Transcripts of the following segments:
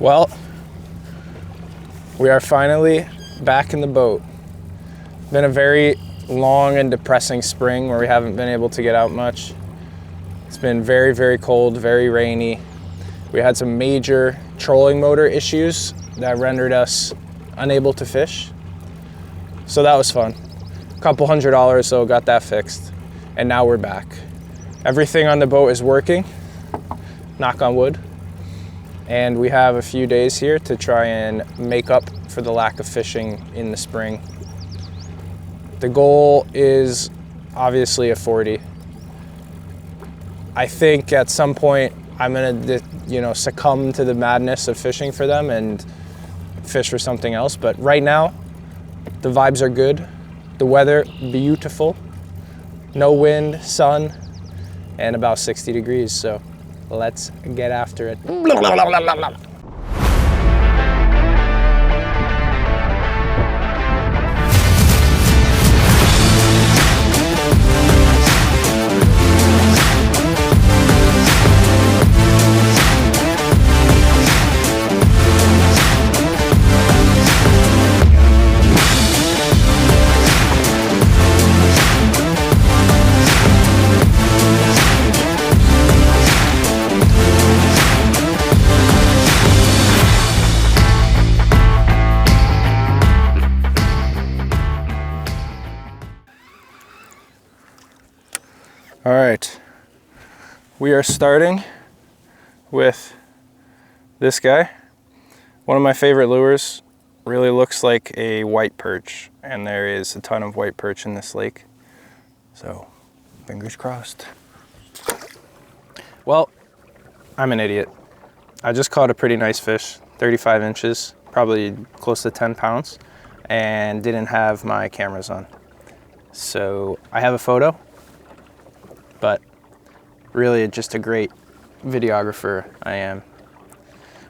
Well, we are finally back in the boat. Been a very long and depressing spring where we haven't been able to get out much. It's been very, very cold, very rainy. We had some major trolling motor issues that rendered us unable to fish. So that was fun. A couple $100 though, got that fixed. And now we're back. Everything on the boat is working, knock on wood. And we have a few days here to try and make up for the lack of fishing in the spring. The goal is obviously a 40. I think at some point I'm gonna, succumb to the madness of fishing for them and fish for something else. But right now, the vibes are good. The weather, beautiful. No wind, sun, and about 60 degrees. So let's get after it. All right, we are starting with this guy. One of my favorite lures. Really looks like a white perch, and there is a ton of white perch in this lake. So, fingers crossed. Well, I'm an idiot. I just caught a pretty nice fish, 35 inches, probably close to 10 pounds, and didn't have my cameras on. So I have a photo, but really just a great videographer I am.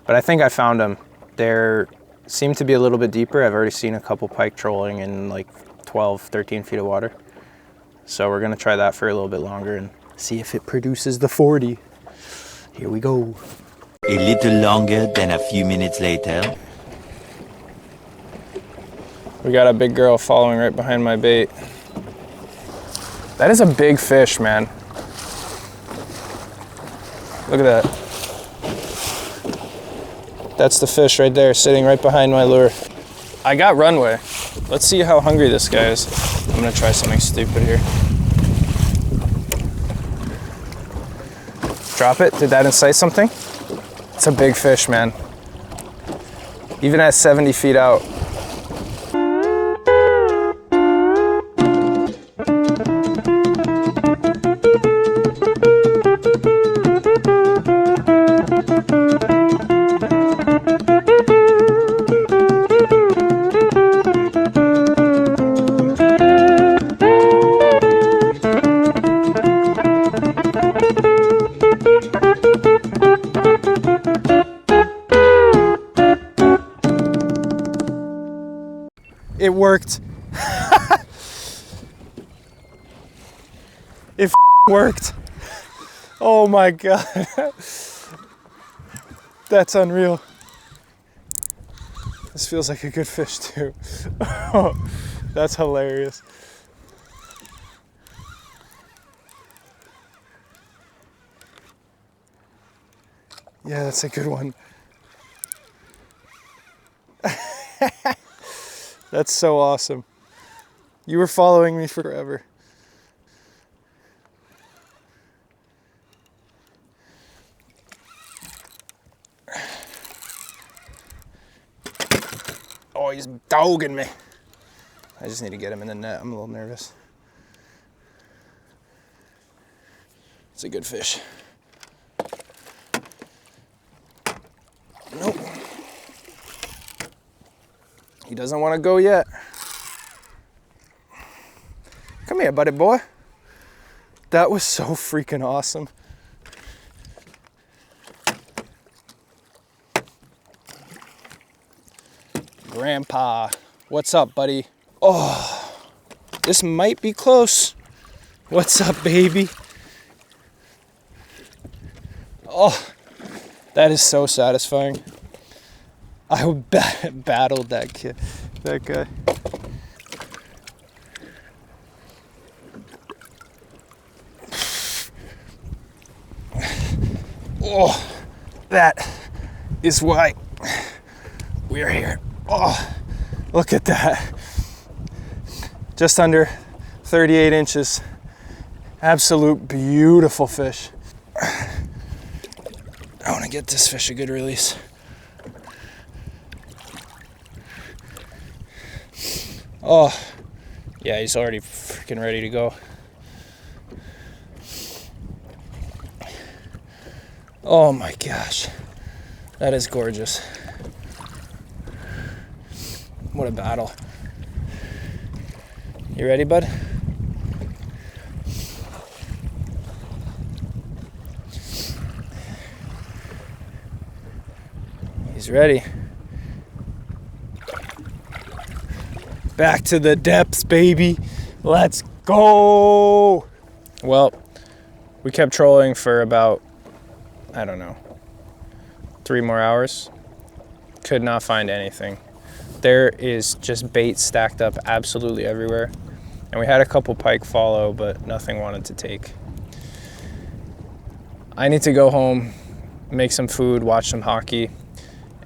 But I think I found them. They seem to be a little bit deeper. I've already seen a couple pike trolling in like 12, 13 feet of water. So we're gonna try that for a little bit longer and see if it produces the 40. Here we go. A little longer than a few minutes later. We got a big girl following right behind my bait. That is a big fish, man. Look at that. That's the fish right there, sitting right behind my lure. I got runway. Let's see how hungry this guy is. I'm gonna try something stupid here. Drop it. Did that incite something? It's a big fish, man. Even at 70 feet out. It worked. It worked. Oh my God. That's unreal. This feels like a good fish too. That's hilarious. Yeah, that's a good one. That's so awesome. You were following me forever. Oh, he's dogging me. I just need to get him in the net. I'm a little nervous. It's a good fish. Nope. He doesn't want to go yet. Come here, buddy boy. That was so freaking awesome. Grandpa, what's up, buddy? Oh, this might be close. What's up, baby? Oh, that is so satisfying. I battled that kid, that guy. Oh, that is why we're here. Oh, look at that. Just under 38 inches. Absolute beautiful fish. I want to get this fish a good release. Oh, yeah, he's already freaking ready to go. Oh my gosh, that is gorgeous. What a battle. You ready, bud? He's ready. Back to the depths, baby. Let's go. Well, we kept trolling for about, I don't know, 3 more hours. Could not find anything. There is just bait stacked up absolutely everywhere. And we had a couple pike follow, but nothing wanted to take. I need to go home, make some food, watch some hockey,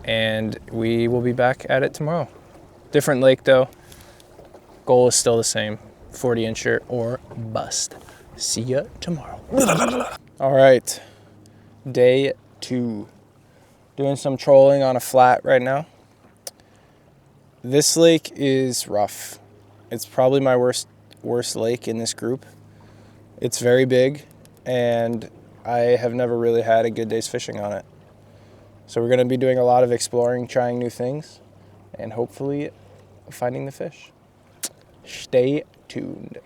and we will be back at it tomorrow. Different lake though. Goal is still the same, 40-incher or bust. See ya tomorrow. All right, day 2. Doing some trolling on a flat right now. This lake is rough. It's probably my worst lake in this group. It's very big, and I have never really had a good day's fishing on it. So we're gonna be doing a lot of exploring, trying new things, and hopefully finding the fish. Stay tuned.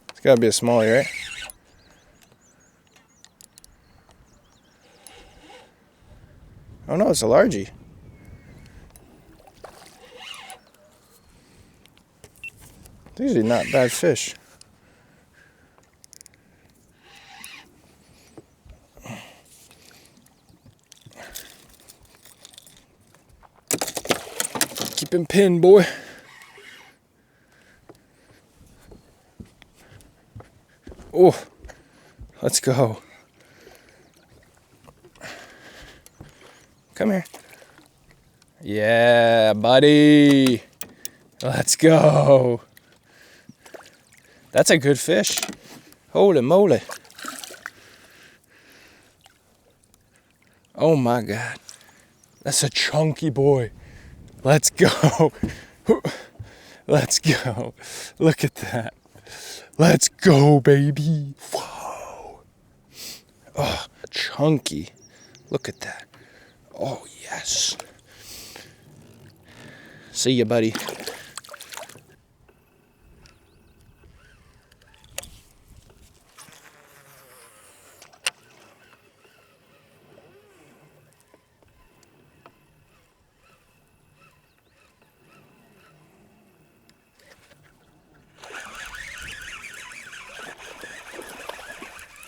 It's gotta be a smallie, right? Oh no, it's a largie. These are not bad fish. Keep him pinned, boy. Oh, let's go. Come here. Yeah, buddy. Let's go. That's a good fish. Holy moly. Oh my God. That's a chunky boy. Let's go. Let's go. Look at that. Let's go, baby. Whoa. Oh, chunky. Look at that. Oh, yes. See ya, buddy.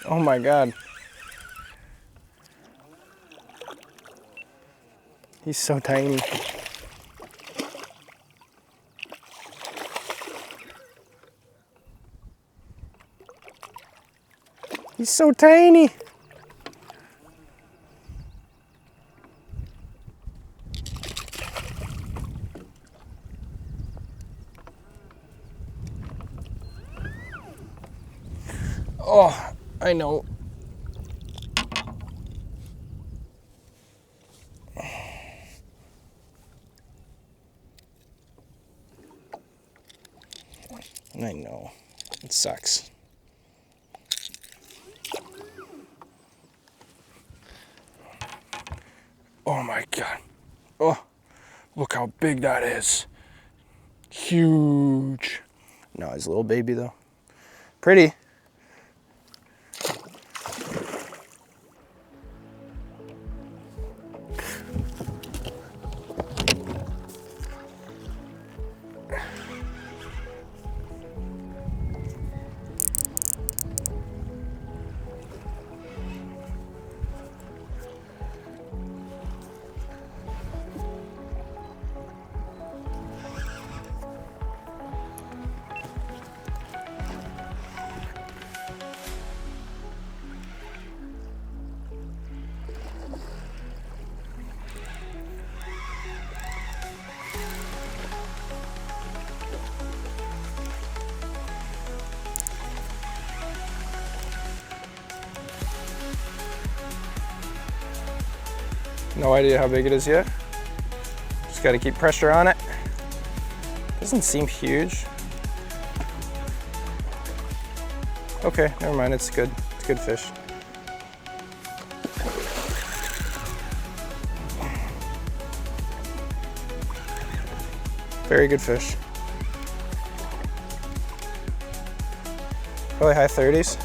Oh my God. He's so tiny. He's so tiny. Oh, I know. I know. It sucks. Oh my God. Oh, look how big that is. Huge. No, he's a little baby though. Pretty. No idea how big it is yet. Just gotta keep pressure on it. Doesn't seem huge. Okay, never mind, it's good. It's a good fish. Very good fish. Probably high 30s.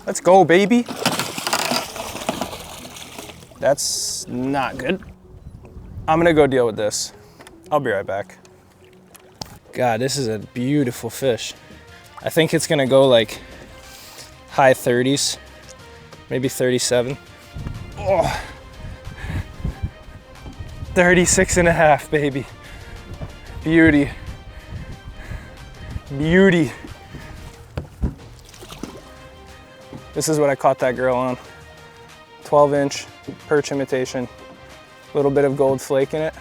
Let's go, baby. That's not good. I'm gonna go deal with this. I'll be right back. God, this is a beautiful fish. I think it's gonna go like high 30s, maybe 37. Oh, 36 and a half, baby. Beauty. Beauty. This is what I caught that girl on. 12-inch perch imitation. Little bit of gold flake in it.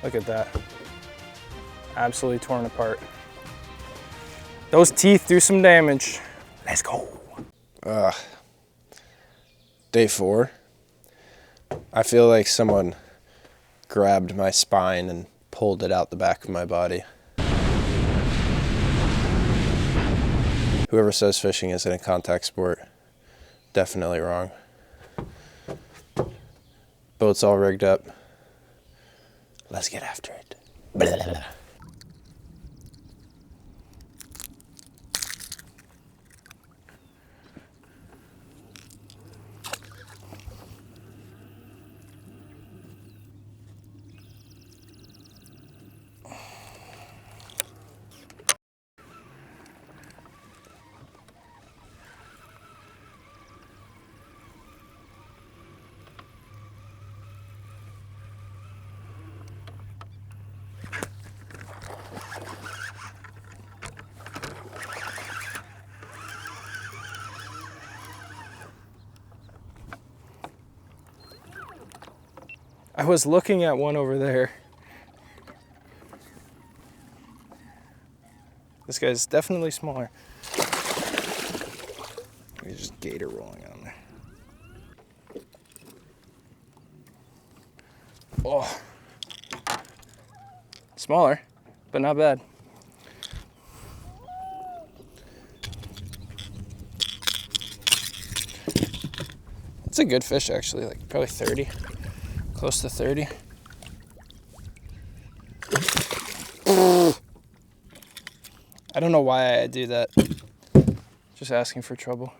Look at that. Absolutely torn apart. Those teeth do some damage. Let's go. Day 4. I feel like someone grabbed my spine and pulled it out the back of my body. Whoever says fishing isn't a contact sport, definitely wrong. Boat's all rigged up. Let's get after it. Blah, blah, blah. I was looking at one over there. This guy's definitely smaller. He's just gator rolling on there. Oh, smaller, but not bad. It's a good fish actually, like probably 30. Close to 30. I don't know why I do that. Just asking for trouble.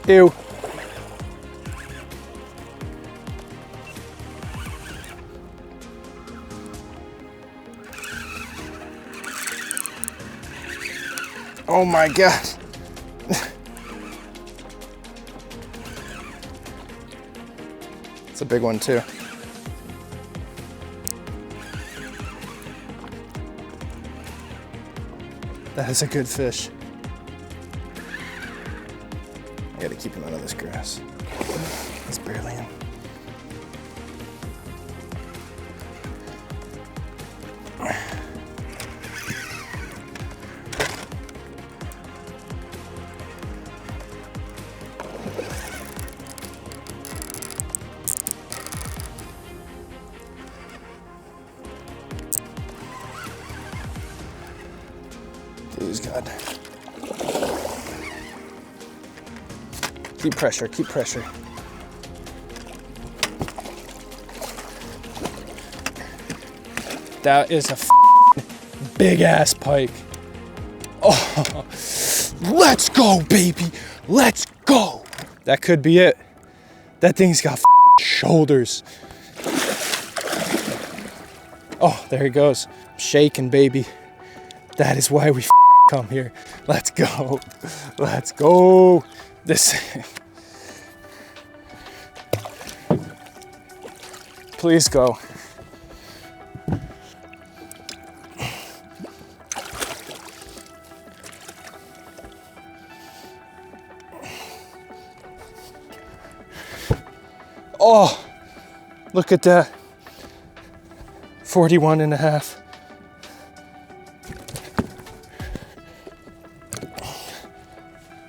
Ew. Oh my God. It's a big one too. That is a good fish. I gotta keep him out of this grass. He's barely in. Please, God. Keep pressure, keep pressure. That is a big ass pike. Oh, let's go, baby. Let's go. That could be it. That thing's got shoulders. Oh, there he goes. Shaking, baby. That is why we come here. Let's go. Let's go. This. Please go. Oh, look at that. 41 and a half.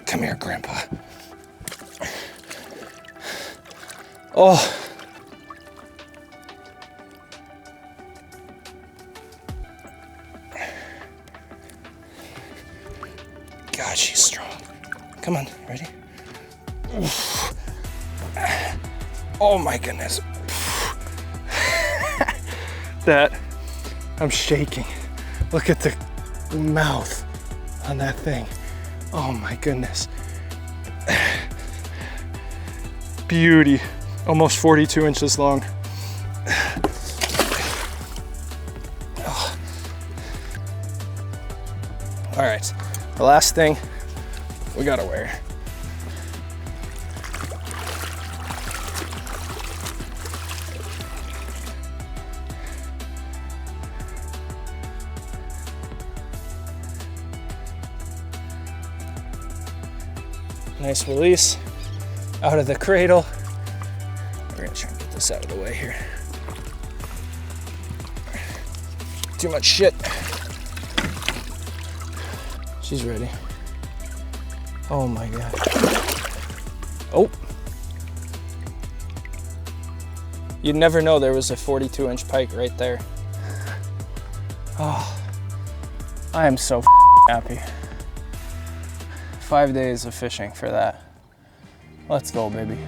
Come here, Grandpa. Oh. God, she's strong. Come on, ready? Oh my goodness. That, I'm shaking. Look at the mouth on that thing. Oh my goodness. Beauty. Almost 42 inches long. Oh. All right, the last thing we gotta wear. Nice release out of the cradle. We're gonna try and get this out of the way here. Too much shit. She's ready. Oh my God. Oh. You'd never know there was a 42-inch pike right there. Oh, I am so happy. 5 days of fishing for that. Let's go, baby.